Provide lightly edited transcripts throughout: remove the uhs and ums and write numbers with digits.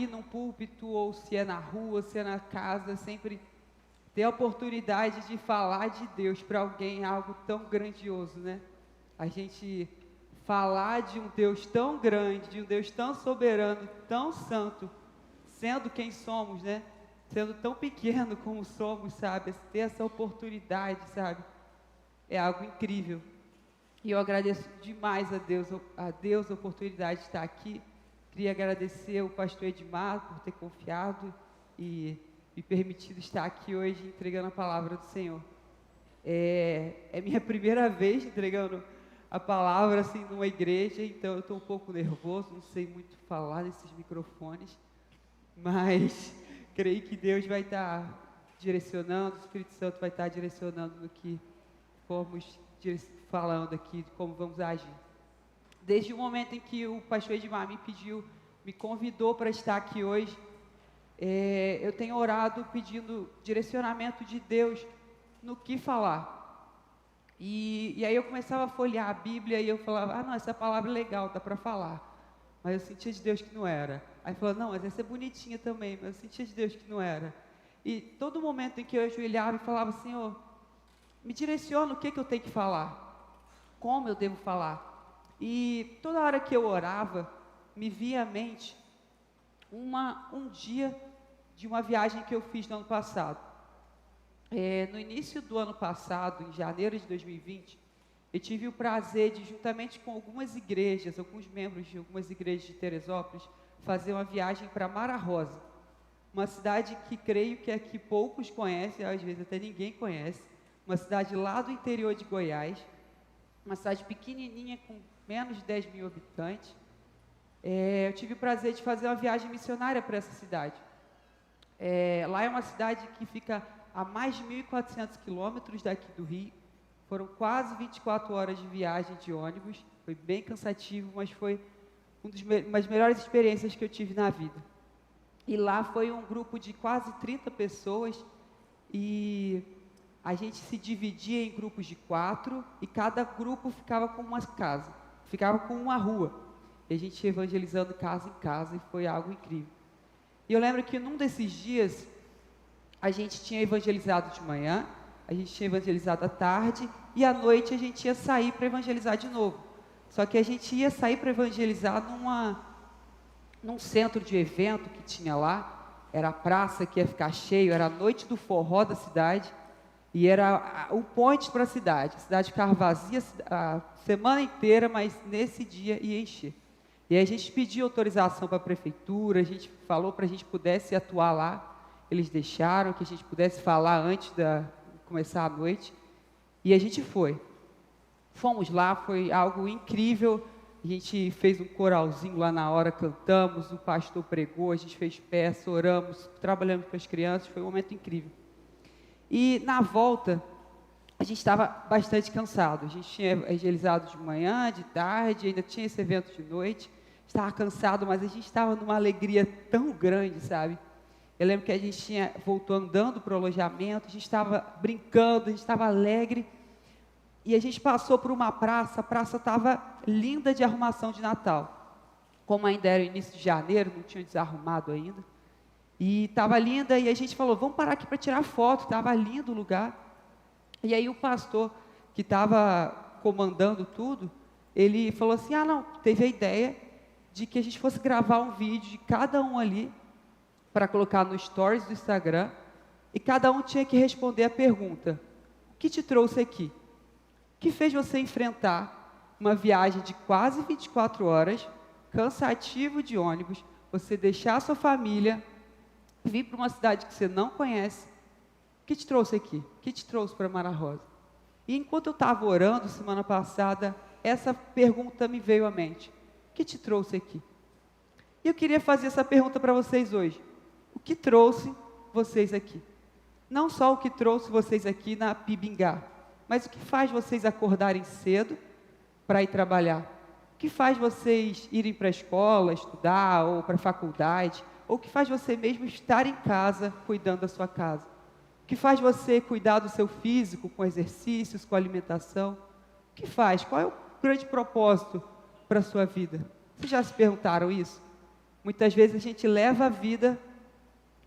num púlpito, ou se é na rua, se é na casa, sempre ter a oportunidade de falar de Deus para alguém é algo tão grandioso, né? A gente falar de um Deus tão grande, de um Deus tão soberano, tão santo, sendo quem somos, né? Sendo tão pequeno como somos, sabe? Ter essa oportunidade, sabe? É algo incrível. E eu agradeço demais a Deus a oportunidade de estar aqui. Queria agradecer ao pastor Edmar por ter confiado e me permitido estar aqui hoje entregando a palavra do Senhor. É minha primeira vez entregando a palavra assim numa igreja, então eu estou um pouco nervoso, não sei muito falar nesses microfones, mas creio que Deus vai estar direcionando, o Espírito Santo vai estar direcionando no que formos falando aqui, de como vamos agir. Desde o momento em que o pastor Edmar me convidou para estar aqui hoje, eu tenho orado pedindo direcionamento de Deus no que falar. E aí eu começava a folhear a Bíblia e eu falava, não, essa palavra é legal, dá para falar. Mas eu sentia de Deus que não era. Aí eu falava, não, mas essa é bonitinha também, mas eu sentia de Deus que não era. E todo momento em que eu ajoelhava e falava, Senhor, me direciona o que eu tenho que falar, como eu devo falar. E toda hora que eu orava, me via à mente um dia de uma viagem que eu fiz no ano passado. No início do ano passado, em janeiro de 2020, eu tive o prazer de, juntamente com algumas igrejas, alguns membros de algumas igrejas de Teresópolis, fazer uma viagem para Mara Rosa, uma cidade que creio que aqui poucos conhecem, às vezes até ninguém conhece, uma cidade lá do interior de Goiás, uma cidade pequenininha com menos de 10 mil habitantes. Eu tive o prazer de fazer uma viagem missionária para essa cidade. Lá é uma cidade que fica a mais de 1.400 quilômetros daqui do Rio. Foram quase 24 horas de viagem de ônibus. Foi bem cansativo, mas foi uma das melhores experiências que eu tive na vida. E lá foi um grupo de quase 30 pessoas e a gente se dividia em grupos de 4 e cada grupo ficava com uma casa, ficava com uma rua. E a gente ia evangelizando casa em casa e foi algo incrível. E eu lembro que num desses dias, a gente tinha evangelizado de manhã, a gente tinha evangelizado à tarde e à noite a gente ia sair para evangelizar de novo. Só que a gente ia sair para evangelizar num centro de evento que tinha lá, era a praça que ia ficar cheio, era a noite do forró da cidade, e era o ponte para a cidade ficava vazia a semana inteira, mas nesse dia ia encher. E aí a gente pediu autorização para a prefeitura, a gente falou para a gente pudesse atuar lá, eles deixaram que a gente pudesse falar antes de começar a noite, e a gente foi. Fomos lá, foi algo incrível, a gente fez um coralzinho lá na hora, cantamos, o pastor pregou, a gente fez peça, oramos, trabalhamos com as crianças, foi um momento incrível. E na volta, a gente estava bastante cansado, a gente tinha evangelizado de manhã, de tarde, ainda tinha esse evento de noite, estava cansado, mas a gente estava numa alegria tão grande, sabe? Eu lembro que a gente voltou andando para o alojamento, a gente estava brincando, a gente estava alegre, e a gente passou por uma praça, a praça estava linda de arrumação de Natal. Como ainda era o início de janeiro, não tinha desarrumado ainda. E estava linda, e a gente falou, vamos parar aqui para tirar foto, estava lindo o lugar. E aí o pastor, que estava comandando tudo, ele falou assim, não, teve a ideia de que a gente fosse gravar um vídeo de cada um ali, para colocar no stories do Instagram, e cada um tinha que responder a pergunta, o que te trouxe aqui? O que fez você enfrentar uma viagem de quase 24 horas, cansativo de ônibus, você deixar a sua família, vir para uma cidade que você não conhece, o que te trouxe aqui? O que te trouxe para Mara Rosa? E enquanto eu estava orando semana passada, essa pergunta me veio à mente, o que te trouxe aqui? E eu queria fazer essa pergunta para vocês hoje, o que trouxe vocês aqui? Não só o que trouxe vocês aqui na Pibingá, mas o que faz vocês acordarem cedo para ir trabalhar? O que faz vocês irem para a escola, estudar, ou para a faculdade? Ou o que faz você mesmo estar em casa, cuidando da sua casa? O que faz você cuidar do seu físico, com exercícios, com alimentação? O que faz? Qual é o grande propósito para a sua vida? Vocês já se perguntaram isso? Muitas vezes a gente leva a vida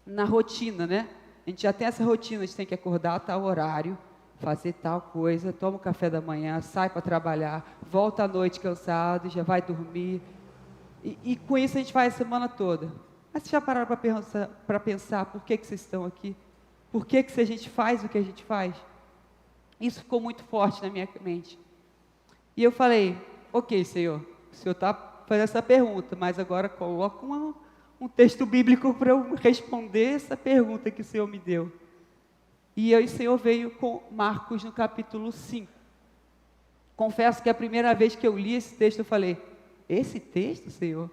na rotina, né? A gente já tem essa rotina, a gente tem que acordar a tal horário, fazer tal coisa, toma o café da manhã, sai para trabalhar, volta à noite cansado, já vai dormir. E com isso a gente faz a semana toda. Mas vocês já pararam para pensar por que vocês estão aqui? Por que a gente faz o que a gente faz? Isso ficou muito forte na minha mente. E eu falei, ok, Senhor, o Senhor está fazendo essa pergunta, mas agora coloca um texto bíblico para eu responder essa pergunta que o Senhor me deu. E o Senhor veio com Marcos no capítulo 5. Confesso que a primeira vez que eu li esse texto, eu falei, esse texto, Senhor?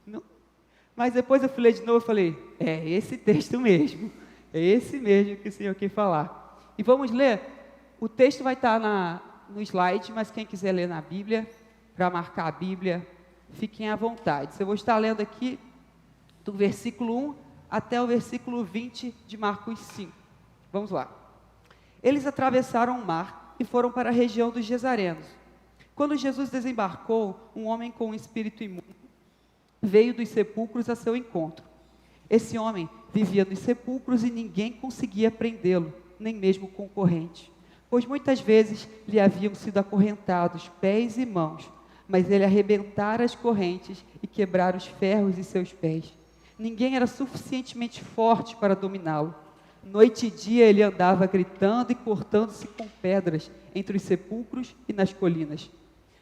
Não. Mas depois eu fui ler de novo e falei, é esse texto mesmo. É esse mesmo que o Senhor quer falar. E vamos ler? O texto vai estar no slide, mas quem quiser ler na Bíblia, para marcar a Bíblia, fiquem à vontade. Eu vou estar lendo aqui do versículo 1 até o versículo 20 de Marcos 5. Vamos lá. Eles atravessaram o mar e foram para a região dos Gesarenos. Quando Jesus desembarcou, um homem com um espírito imundo veio dos sepulcros a seu encontro. Esse homem vivia nos sepulcros e ninguém conseguia prendê-lo, nem mesmo com corrente, pois muitas vezes lhe haviam sido acorrentados pés e mãos, mas ele arrebentara as correntes e quebrara os ferros de seus pés. Ninguém era suficientemente forte para dominá-lo. Noite e dia ele andava gritando e cortando-se com pedras entre os sepulcros e nas colinas.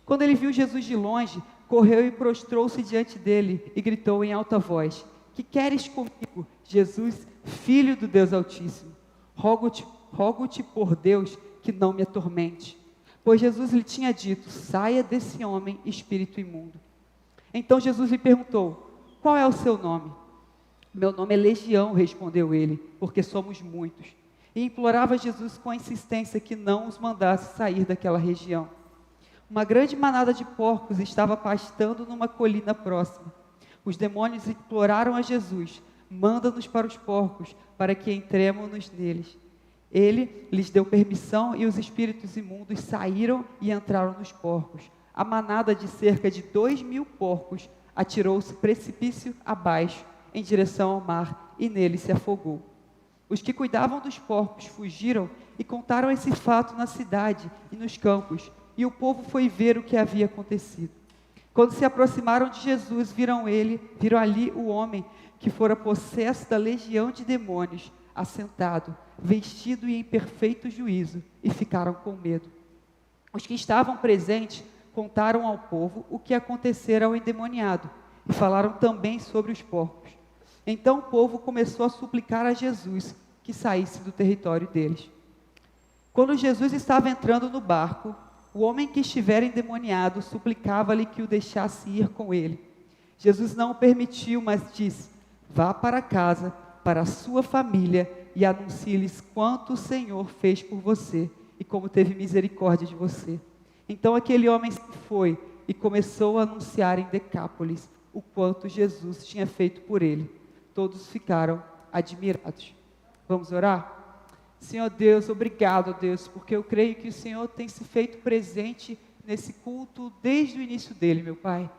Quando ele viu Jesus de longe, correu e prostrou-se diante dele e gritou em alta voz: Que queres comigo, Jesus, Filho do Deus Altíssimo? Rogo-te por Deus que não me atormente. Pois Jesus lhe tinha dito: saia desse homem, espírito imundo. Então Jesus lhe perguntou: qual é o seu nome? Meu nome é Legião, respondeu ele, porque somos muitos. E implorava Jesus com insistência que não os mandasse sair daquela região. Uma grande manada de porcos estava pastando numa colina próxima. Os demônios imploraram a Jesus: manda-nos para os porcos, para que entremos neles. Ele lhes deu permissão e os espíritos imundos saíram e entraram nos porcos. A manada de cerca de 2.000 porcos atirou-se precipício abaixo, em direção ao mar, e nele se afogou. Os que cuidavam dos porcos fugiram e contaram esse fato na cidade e nos campos, e o povo foi ver o que havia acontecido. Quando se aproximaram de Jesus, viram ali o homem que fora possesso da legião de demônios, assentado, vestido e em perfeito juízo, e ficaram com medo. Os que estavam presentes contaram ao povo o que acontecera ao endemoniado, e falaram também sobre os porcos. Então o povo começou a suplicar a Jesus que saísse do território deles. Quando Jesus estava entrando no barco, o homem que estivera endemoniado suplicava-lhe que o deixasse ir com ele. Jesus não o permitiu, mas disse: vá para casa, para a sua família, e anuncie-lhes quanto o Senhor fez por você e como teve misericórdia de você. Então aquele homem se foi e começou a anunciar em Decápolis o quanto Jesus tinha feito por ele. Todos ficaram admirados. Vamos orar? Senhor Deus, obrigado, Deus, porque eu creio que o Senhor tem se feito presente nesse culto desde o início dele, meu Pai.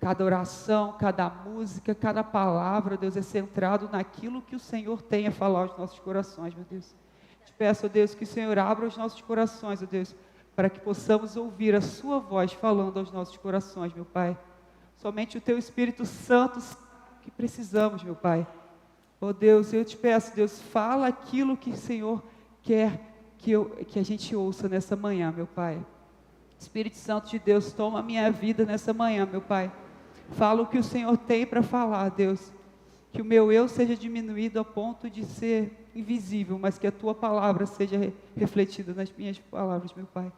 Cada oração, cada música, cada palavra, Deus, é centrado naquilo que o Senhor tem a falar aos nossos corações, meu Deus. Te peço, ó Deus, que o Senhor abra os nossos corações, ó Deus, para que possamos ouvir a sua voz falando aos nossos corações, meu Pai. Somente o Teu Espírito Santo que precisamos, meu Pai. Ó Deus, eu te peço, Deus, fala aquilo que o Senhor quer que a gente ouça nessa manhã, meu Pai. Espírito Santo de Deus, toma a minha vida nessa manhã, meu Pai. Fala o que o Senhor tem para falar, Deus. Que o meu eu seja diminuído a ponto de ser invisível, mas que a Tua palavra seja refletida nas minhas palavras, meu Pai.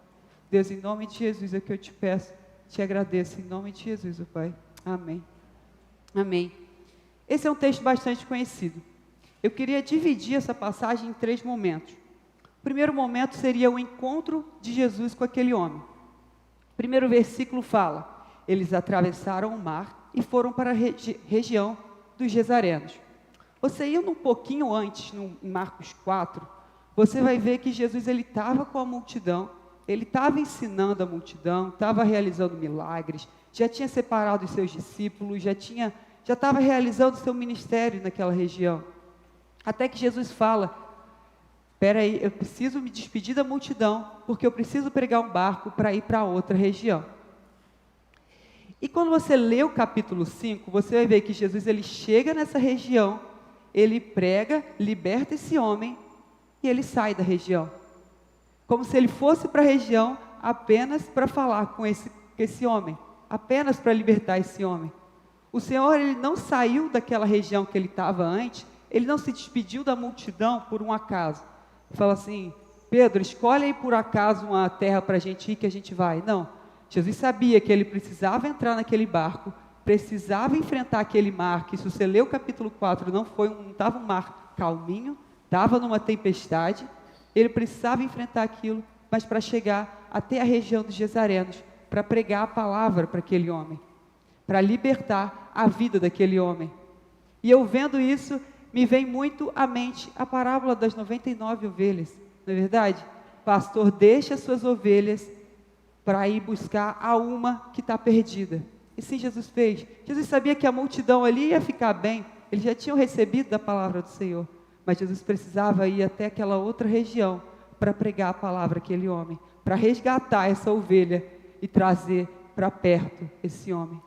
Deus, em nome de Jesus é que eu te peço, te agradeço, em nome de Jesus, meu Pai. Amém. Amém. Esse é um texto bastante conhecido. Eu queria dividir essa passagem em 3 momentos. O primeiro momento seria o encontro de Jesus com aquele homem. O primeiro versículo fala: eles atravessaram o mar e foram para a região dos Gesarenos. Você indo um pouquinho antes, em Marcos 4, você vai ver que Jesus estava com a multidão, ele estava ensinando a multidão, estava realizando milagres, já tinha separado os seus discípulos, já tinha já estava realizando seu ministério naquela região. Até que Jesus fala: espera aí, eu preciso me despedir da multidão, porque eu preciso pregar um barco para ir para outra região. E quando você lê o capítulo 5, você vai ver que Jesus ele chega nessa região, ele prega, liberta esse homem e ele sai da região. Como se ele fosse para a região apenas para falar com esse homem, apenas para libertar esse homem. O Senhor ele não saiu daquela região que ele estava antes, ele não se despediu da multidão por um acaso. Fala assim: Pedro, escolhe aí por acaso uma terra para a gente ir que a gente vai. Não, Jesus sabia que ele precisava entrar naquele barco, precisava enfrentar aquele mar, que se você ler o capítulo 4, não estava um mar calminho, estava numa tempestade, ele precisava enfrentar aquilo, mas para chegar até a região dos Gesarenos, para pregar a palavra para aquele homem, para libertar a vida daquele homem. E eu vendo isso, me vem muito à mente a parábola das 99 ovelhas, não é verdade? O pastor deixa as suas ovelhas para ir buscar a uma que está perdida. E sim, Jesus fez. Jesus sabia que a multidão ali ia ficar bem, eles já tinham recebido da palavra do Senhor, mas Jesus precisava ir até aquela outra região para pregar a palavra àquele homem, para resgatar essa ovelha e trazer para perto esse homem.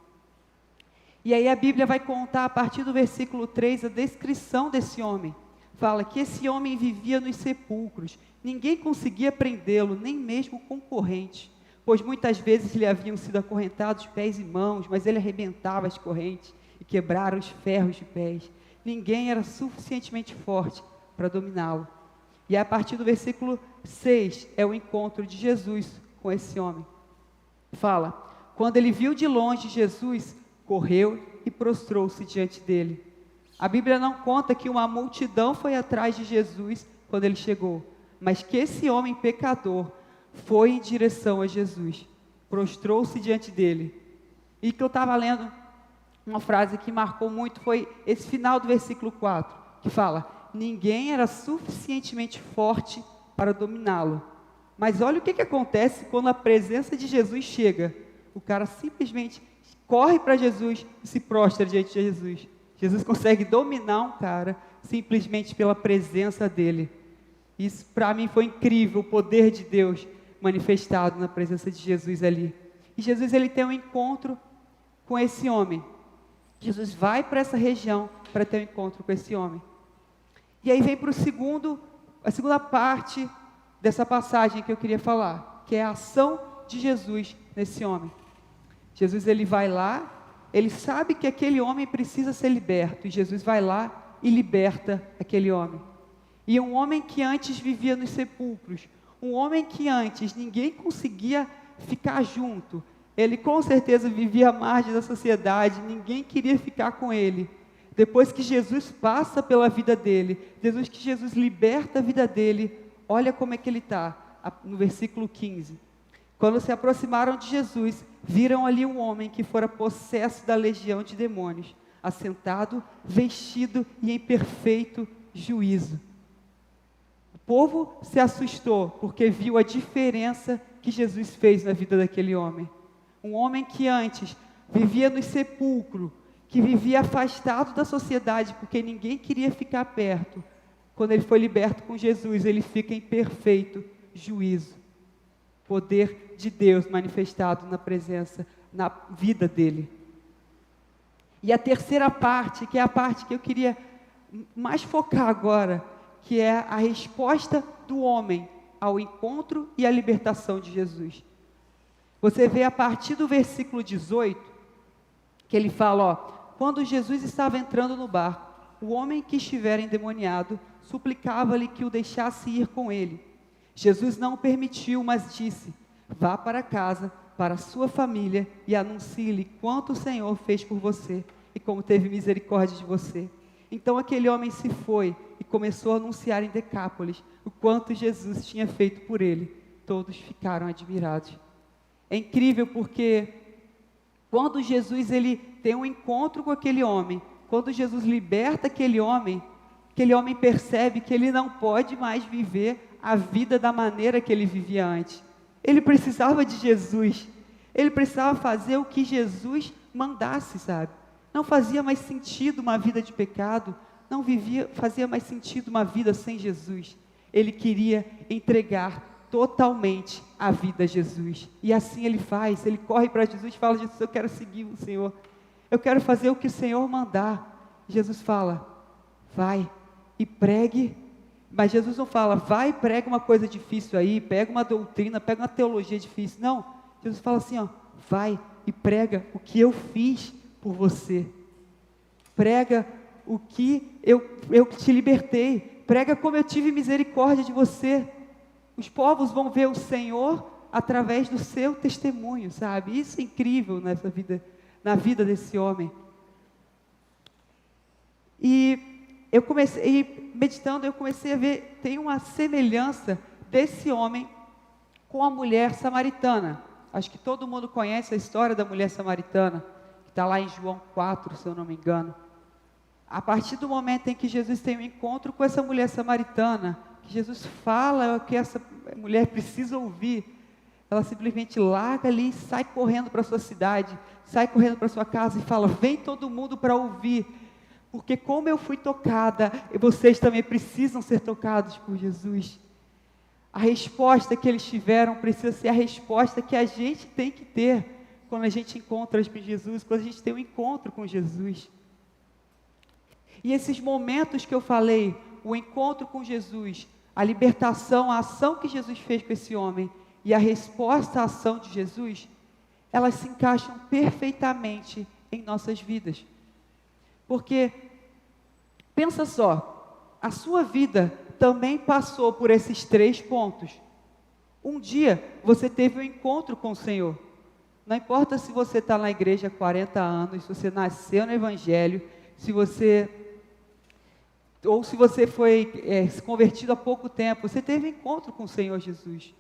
E aí a Bíblia vai contar a partir do versículo 3 a descrição desse homem. Fala que esse homem vivia nos sepulcros, ninguém conseguia prendê-lo, nem mesmo concorrente, pois muitas vezes lhe haviam sido acorrentados pés e mãos, mas ele arrebentava as correntes e quebrara os ferros de pés. Ninguém era suficientemente forte para dominá-lo. E a partir do versículo 6 é o encontro de Jesus com esse homem. Fala: quando ele viu de longe Jesus, correu e prostrou-se diante dele. A Bíblia não conta que uma multidão foi atrás de Jesus quando ele chegou, mas que esse homem pecador foi em direção a Jesus, prostrou-se diante dele. E que eu estava lendo, uma frase que marcou muito foi esse final do versículo 4, que fala: ninguém era suficientemente forte para dominá-lo. Mas olha o que acontece quando a presença de Jesus chega. O cara simplesmente corre para Jesus e se prostra diante de Jesus. Jesus consegue dominar um cara simplesmente pela presença dele. Isso para mim foi incrível, o poder de Deus manifestado na presença de Jesus ali. E Jesus ele tem um encontro com esse homem. Jesus vai para essa região para ter um encontro com esse homem. E aí vem para a segunda parte dessa passagem que eu queria falar, que é a ação de Jesus nesse homem. Jesus ele vai lá, ele sabe que aquele homem precisa ser liberto, e Jesus vai lá e liberta aquele homem. E um homem que antes vivia nos sepulcros, um homem que antes ninguém conseguia ficar junto, ele com certeza vivia à margem da sociedade, ninguém queria ficar com ele. Depois que Jesus passa pela vida dele, que Jesus liberta a vida dele, olha como é que ele está, no versículo 15. Quando se aproximaram de Jesus, viram ali um homem que fora possesso da legião de demônios, assentado, vestido e em perfeito juízo. O povo se assustou, porque viu a diferença que Jesus fez na vida daquele homem. Um homem que antes vivia no sepulcro, que vivia afastado da sociedade, porque ninguém queria ficar perto. Quando ele foi liberto com Jesus, ele fica em perfeito juízo. Poder de Deus manifestado na presença, na vida dele. E a terceira parte, que é a parte que eu queria mais focar agora, que é a resposta do homem ao encontro e à libertação de Jesus. Você vê a partir do versículo 18, que ele fala, quando Jesus estava entrando no barco, o homem que estivera endemoniado suplicava-lhe que o deixasse ir com ele. Jesus não o permitiu, mas disse: vá para casa, para a sua família, e anuncie-lhe quanto o Senhor fez por você, e como teve misericórdia de você. Então aquele homem se foi, e começou a anunciar em Decápolis, o quanto Jesus tinha feito por ele. Todos ficaram admirados. É incrível porque, quando Jesus ele tem um encontro com aquele homem, quando Jesus liberta aquele homem percebe que ele não pode mais viver a vida da maneira que ele vivia antes. Ele precisava de Jesus, ele precisava fazer o que Jesus mandasse, sabe? Não fazia mais sentido uma vida de pecado, fazia mais sentido uma vida sem Jesus. Ele queria entregar totalmente a vida a Jesus. E assim ele faz, ele corre para Jesus e fala: Jesus, eu quero seguir o Senhor. Eu quero fazer o que o Senhor mandar. Jesus fala: vai e pregue. Mas Jesus não fala: vai e prega uma coisa difícil aí, pega uma doutrina, pega uma teologia difícil. Não, Jesus fala assim, ó: vai e prega o que eu fiz por você. Prega o que eu te libertei. Prega como eu tive misericórdia de você. Os povos vão ver o Senhor através do seu testemunho, sabe? Isso é incrível nessa vida, na vida desse homem. E eu comecei, meditando, eu comecei a ver, tem uma semelhança desse homem com a mulher samaritana. Acho que todo mundo conhece a história da mulher samaritana, que está lá em João 4, se eu não me engano. A partir do momento em que Jesus tem um encontro com essa mulher samaritana, que Jesus fala o que essa mulher precisa ouvir, ela simplesmente larga ali e sai correndo para a sua cidade, sai correndo para a sua casa e fala: vem todo mundo para ouvir, porque como eu fui tocada, vocês também precisam ser tocados por Jesus. A resposta que eles tiveram precisa ser a resposta que a gente tem que ter quando a gente encontra Jesus, quando a gente tem um encontro com Jesus. E esses momentos que eu falei, o encontro com Jesus, a libertação, a ação que Jesus fez com esse homem e a resposta à ação de Jesus, elas se encaixam perfeitamente em nossas vidas. Porque, pensa só, a sua vida também passou por esses 3 pontos. Um dia você teve um encontro com o Senhor. Não importa se você está na igreja há 40 anos, se você nasceu no Evangelho, se você foi convertido há pouco tempo, você teve um encontro com o Senhor Jesus.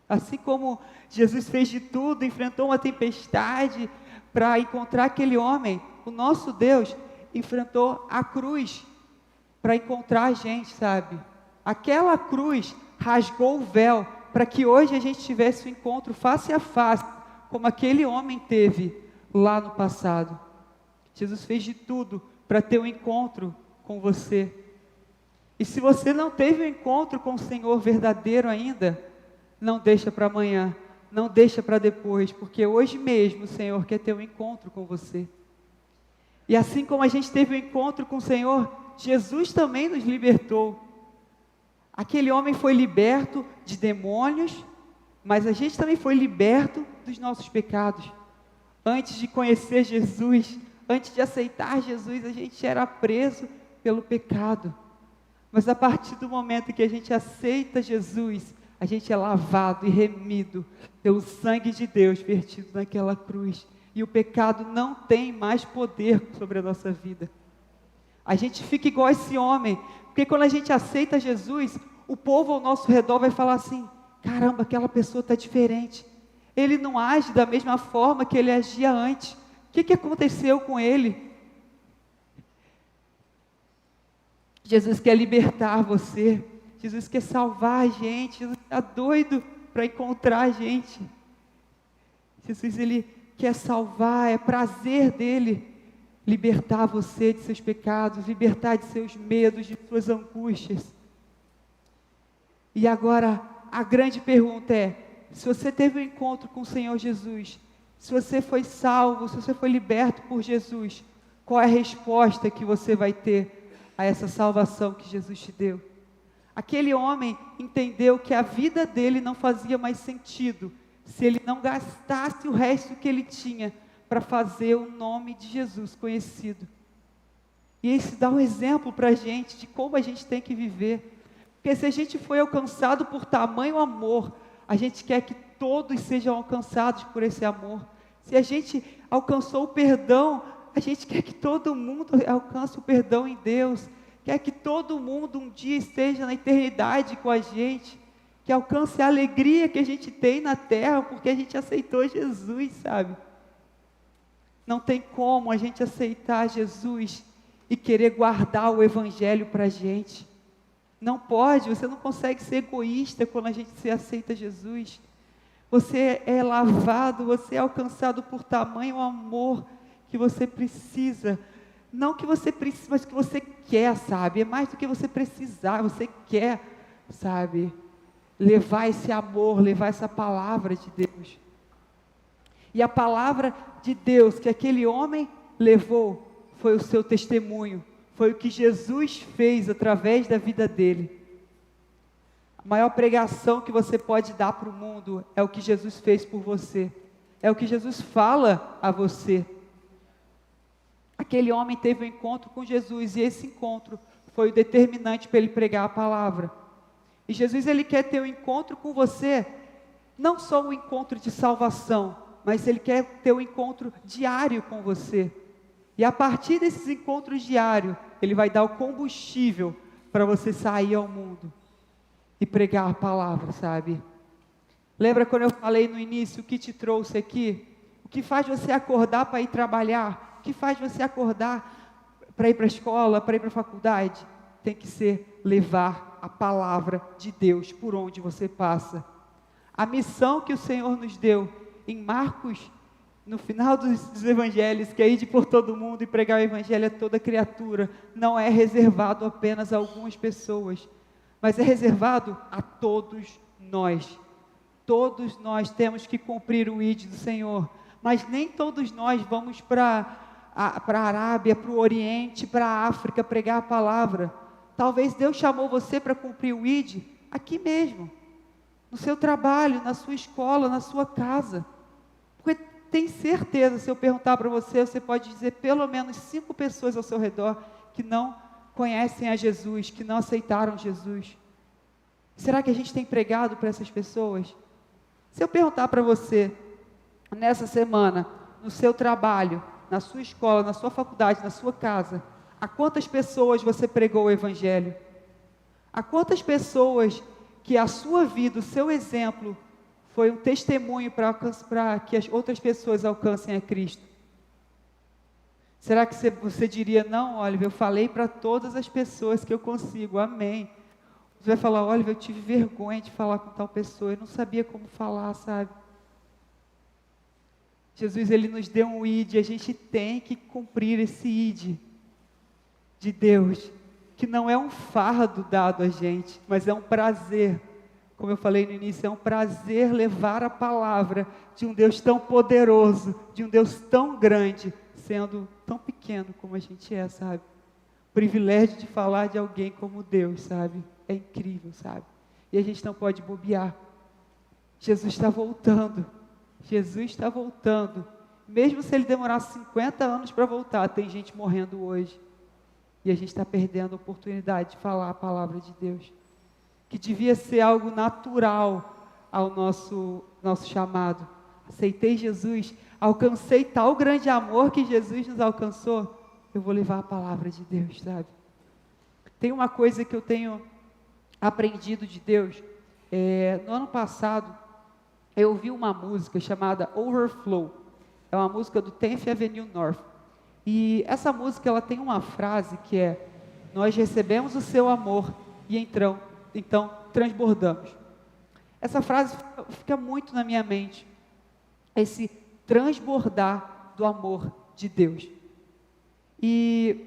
Assim como Jesus fez de tudo, enfrentou uma tempestade para encontrar aquele homem, o nosso Deus enfrentou a cruz para encontrar a gente, sabe? Aquela cruz rasgou o véu para que hoje a gente tivesse um encontro face a face, como aquele homem teve lá no passado. Jesus fez de tudo para ter um encontro com você. E se você não teve um encontro com o Senhor verdadeiro ainda, não deixa para amanhã, não deixa para depois, porque hoje mesmo o Senhor quer ter um encontro com você. E assim como a gente teve um encontro com o Senhor, Jesus também nos libertou. Aquele homem foi liberto de demônios, mas a gente também foi liberto dos nossos pecados. Antes de conhecer Jesus, antes de aceitar Jesus, a gente era preso pelo pecado. Mas a partir do momento que a gente aceita Jesus, a gente é lavado e remido pelo sangue de Deus vertido naquela cruz. E o pecado não tem mais poder sobre a nossa vida. A gente fica igual a esse homem, porque quando a gente aceita Jesus, o povo ao nosso redor vai falar assim: caramba, aquela pessoa está diferente. Ele não age da mesma forma que ele agia antes. O que aconteceu com ele? Jesus quer libertar você. Jesus quer salvar a gente. Jesus está doido para encontrar a gente. Jesus, ele quer salvar, é prazer dele libertar você de seus pecados, libertar de seus medos, de suas angústias. E agora, a grande pergunta é: se você teve um encontro com o Senhor Jesus, se você foi salvo, se você foi liberto por Jesus, qual é a resposta que você vai ter a essa salvação que Jesus te deu? Aquele homem entendeu que a vida dele não fazia mais sentido se ele não gastasse o resto que ele tinha para fazer o nome de Jesus conhecido. E isso dá um exemplo para a gente de como a gente tem que viver. Porque se a gente foi alcançado por tamanho amor, a gente quer que todos sejam alcançados por esse amor. Se a gente alcançou o perdão, a gente quer que todo mundo alcance o perdão em Deus. Quer que todo mundo um dia esteja na eternidade com a gente. Que alcance a alegria que a gente tem na terra, porque a gente aceitou Jesus, sabe? Não tem como a gente aceitar Jesus e querer guardar o Evangelho para a gente. Não pode, você não consegue ser egoísta quando a gente se aceita Jesus. Você é lavado, você é alcançado por tamanho amor, que você precisa. Não que você precisa, mas que você quer, sabe? É mais do que você precisar, você quer, sabe? Levar esse amor, levar essa palavra de Deus. E a palavra de Deus que aquele homem levou foi o seu testemunho, foi o que Jesus fez através da vida dele. A maior pregação que você pode dar para o mundo é o que Jesus fez por você, é o que Jesus fala a você. Aquele homem teve um encontro com Jesus e esse encontro foi o determinante para ele pregar a palavra. E Jesus, ele quer ter um encontro com você, não só um encontro de salvação, mas ele quer ter um encontro diário com você. E a partir desses encontros diários, ele vai dar o combustível para você sair ao mundo e pregar a palavra, sabe? Lembra quando eu falei no início o que te trouxe aqui? O que faz você acordar para ir trabalhar? O que faz você acordar para ir para a escola, para ir para a faculdade? Tem que ser levar a palavra de Deus por onde você passa. A missão que o Senhor nos deu em Marcos, no final dos evangelhos, que é ir por todo mundo e pregar o evangelho a toda criatura, não é reservado apenas a algumas pessoas, mas é reservado a todos nós. Todos nós temos que cumprir o ID do Senhor, mas nem todos nós vamos para a Arábia, para o Oriente, para a África pregar a palavra. Talvez Deus chamou você para cumprir o ID aqui mesmo, no seu trabalho, na sua escola, na sua casa. Porque tem certeza, se eu perguntar para você, você pode dizer pelo menos 5 pessoas ao seu redor que não conhecem a Jesus, que não aceitaram Jesus. Será que a gente tem pregado para essas pessoas? Se eu perguntar para você, nessa semana, no seu trabalho, na sua escola, na sua faculdade, na sua casa, a quantas pessoas você pregou o Evangelho? A quantas pessoas que a sua vida, o seu exemplo, foi um testemunho para que as outras pessoas alcancem a Cristo? Será que você diria, não, Oliver, eu falei para todas as pessoas que eu consigo, amém. Você vai falar, Oliver, eu tive vergonha de falar com tal pessoa, eu não sabia como falar, sabe? Jesus, ele nos deu um ID, a gente tem que cumprir esse ID de Deus, que não é um fardo dado a gente, mas é um prazer. Como eu falei no início, é um prazer levar a palavra de um Deus tão poderoso, de um Deus tão grande, sendo tão pequeno como a gente é, sabe? O privilégio de falar de alguém como Deus, sabe? É incrível, sabe? E a gente não pode bobear. Jesus está voltando. Jesus está voltando. Mesmo se ele demorar 50 anos para voltar, tem gente morrendo hoje. E a gente está perdendo a oportunidade de falar a palavra de Deus, que devia ser algo natural ao nosso chamado. Aceitei Jesus, alcancei tal grande amor que Jesus nos alcançou, eu vou levar a palavra de Deus, sabe? Tem uma coisa que eu tenho aprendido de Deus. No ano passado, eu ouvi uma música chamada Overflow. É uma música do 10th Avenue North. E essa música, ela tem uma frase que é: nós recebemos o seu amor e então transbordamos. Essa frase fica muito na minha mente. Esse transbordar do amor de Deus. E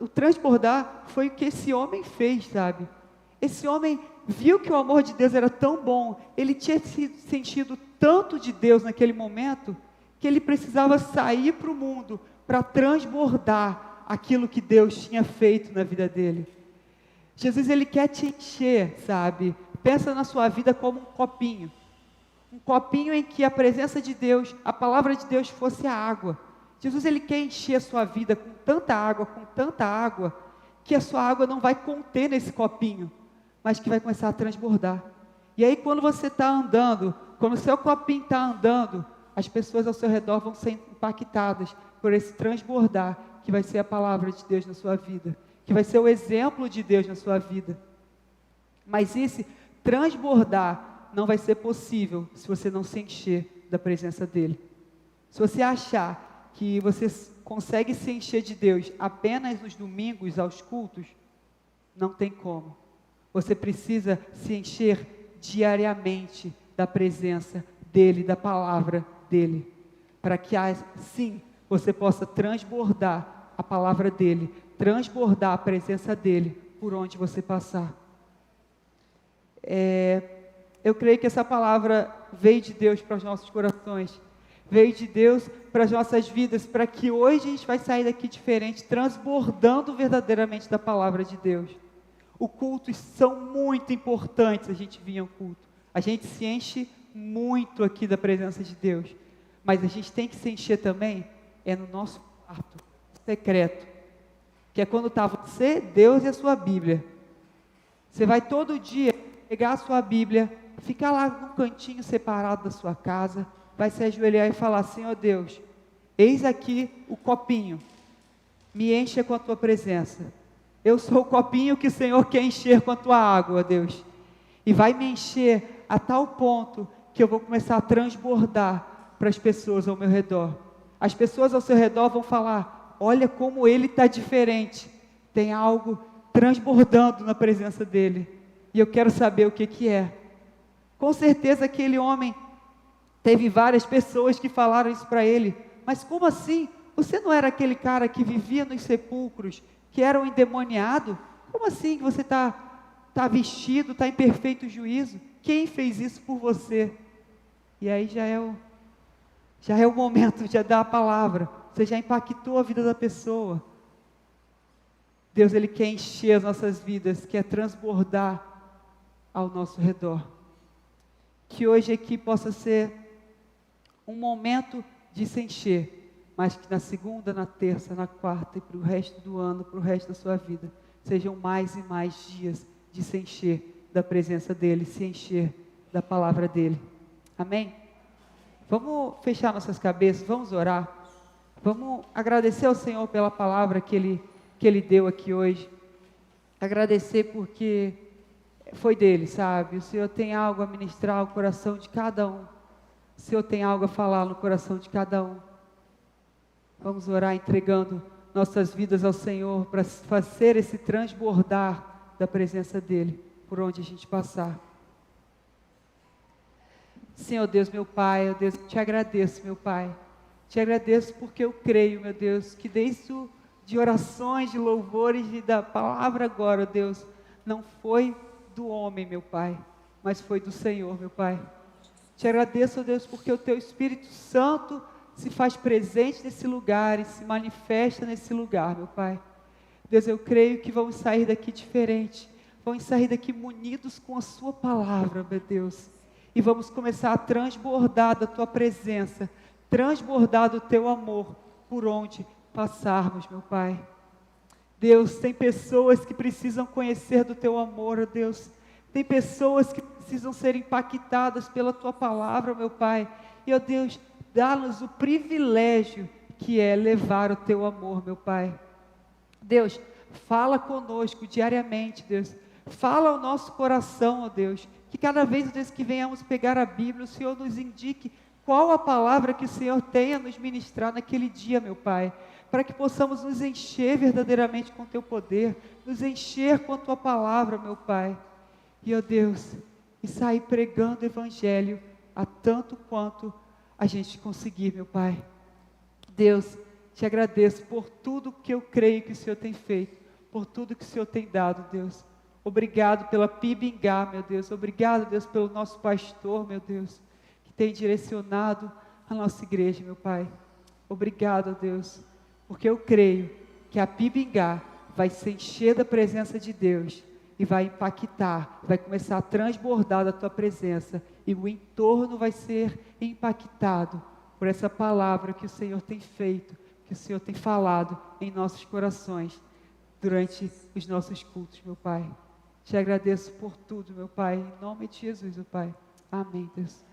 o transbordar foi o que esse homem fez, sabe? Esse homem viu que o amor de Deus era tão bom, ele tinha sentido tanto de Deus naquele momento, que ele precisava sair para o mundo para transbordar aquilo que Deus tinha feito na vida dele. Jesus, ele quer te encher, sabe? Pensa na sua vida como um copinho em que a presença de Deus, a palavra de Deus fosse a água. Jesus, ele quer encher a sua vida com tanta água, que a sua água não vai conter nesse copinho, mas que vai começar a transbordar. E aí quando você está andando, quando o seu copinho está andando, as pessoas ao seu redor vão ser impactadas por esse transbordar, que vai ser a palavra de Deus na sua vida, que vai ser o exemplo de Deus na sua vida. Mas esse transbordar não vai ser possível se você não se encher da presença dEle. Se você achar que você consegue se encher de Deus apenas nos domingos, aos cultos, não tem como. Você precisa se encher diariamente da presença dEle, da palavra dEle, para que assim você possa transbordar a palavra dEle, transbordar a presença dEle por onde você passar. Eu creio que essa palavra veio de Deus para os nossos corações, veio de Deus para as nossas vidas, para que hoje a gente vai sair daqui diferente, transbordando verdadeiramente da palavra de Deus. Os cultos são muito importantes, a gente vir ao culto. A gente se enche muito aqui da presença de Deus, mas a gente tem que se encher também, no nosso quarto secreto, que é quando está você, Deus e a sua Bíblia. Você vai todo dia pegar a sua Bíblia, ficar lá num cantinho separado da sua casa, vai se ajoelhar e falar: Senhor Deus, eis aqui o copinho, me encha com a tua presença. Eu sou o copinho que o Senhor quer encher com a tua água, Deus. E vai me encher a tal ponto que eu vou começar a transbordar para as pessoas ao meu redor. As pessoas ao seu redor vão falar: olha como ele está diferente. Tem algo transbordando na presença dele. E eu quero saber o que é. Com certeza aquele homem teve várias pessoas que falaram isso para ele. Mas como assim? Você não era aquele cara que vivia nos sepulcros, que era um endemoniado? Como assim que você está vestido, está em perfeito juízo? Quem fez isso por você? E aí já é o momento de dar a palavra. Você já impactou a vida da pessoa. Deus, Ele quer encher as nossas vidas, quer transbordar ao nosso redor. Que hoje aqui possa ser um momento de se encher, mas que na segunda, na terça, na quarta e para o resto do ano, para o resto da sua vida, sejam mais e mais dias de se encher da presença dEle, se encher da palavra dEle. Amém? Vamos fechar nossas cabeças, vamos orar, vamos agradecer ao Senhor pela palavra que Ele deu aqui hoje, agradecer porque foi dEle, sabe? O Senhor tem algo a ministrar ao coração de cada um, o Senhor tem algo a falar no coração de cada um. Vamos orar entregando nossas vidas ao Senhor para fazer esse transbordar da presença dEle por onde a gente passar. Senhor Deus, meu Pai, ó Deus, te agradeço, meu Pai. Te agradeço porque eu creio, meu Deus, que desde de orações, de louvores e da palavra agora, ó Deus, não foi do homem, meu Pai, mas foi do Senhor, meu Pai. Te agradeço, ó Deus, porque o Teu Espírito Santo se faz presente nesse lugar e se manifesta nesse lugar, meu Pai. Deus, eu creio que vamos sair daqui diferente, vamos sair daqui munidos com a Sua palavra, meu Deus, e vamos começar a transbordar da Tua presença, transbordar do Teu amor por onde passarmos, meu Pai. Deus, tem pessoas que precisam conhecer do Teu amor, ó Deus, tem pessoas que precisam ser impactadas pela Tua palavra, meu Pai, e ó Deus, dá-nos o privilégio que é levar o Teu amor, meu Pai. Deus, fala conosco diariamente, Deus, fala ao nosso coração, ó Deus, que cada vez, Deus, que venhamos pegar a Bíblia, o Senhor nos indique qual a palavra que o Senhor tem a nos ministrar naquele dia, meu Pai, para que possamos nos encher verdadeiramente com o Teu poder, nos encher com a Tua palavra, meu Pai, e ó Deus, e sair pregando o Evangelho a tanto quanto a gente conseguir, meu Pai. Deus, te agradeço por tudo que eu creio que o Senhor tem feito, por tudo que o Senhor tem dado, Deus. Obrigado pela Pibingá, meu Deus. Obrigado, Deus, pelo nosso pastor, meu Deus, que tem direcionado a nossa igreja, meu Pai. Obrigado, Deus, porque eu creio que a Pibingá vai se encher da presença de Deus e vai impactar, vai começar a transbordar da Tua presença e o entorno vai ser impactado por essa palavra que o Senhor tem feito, que o Senhor tem falado em nossos corações durante os nossos cultos, meu Pai. Te agradeço por tudo, meu Pai, em nome de Jesus, meu Pai. Amém, Deus.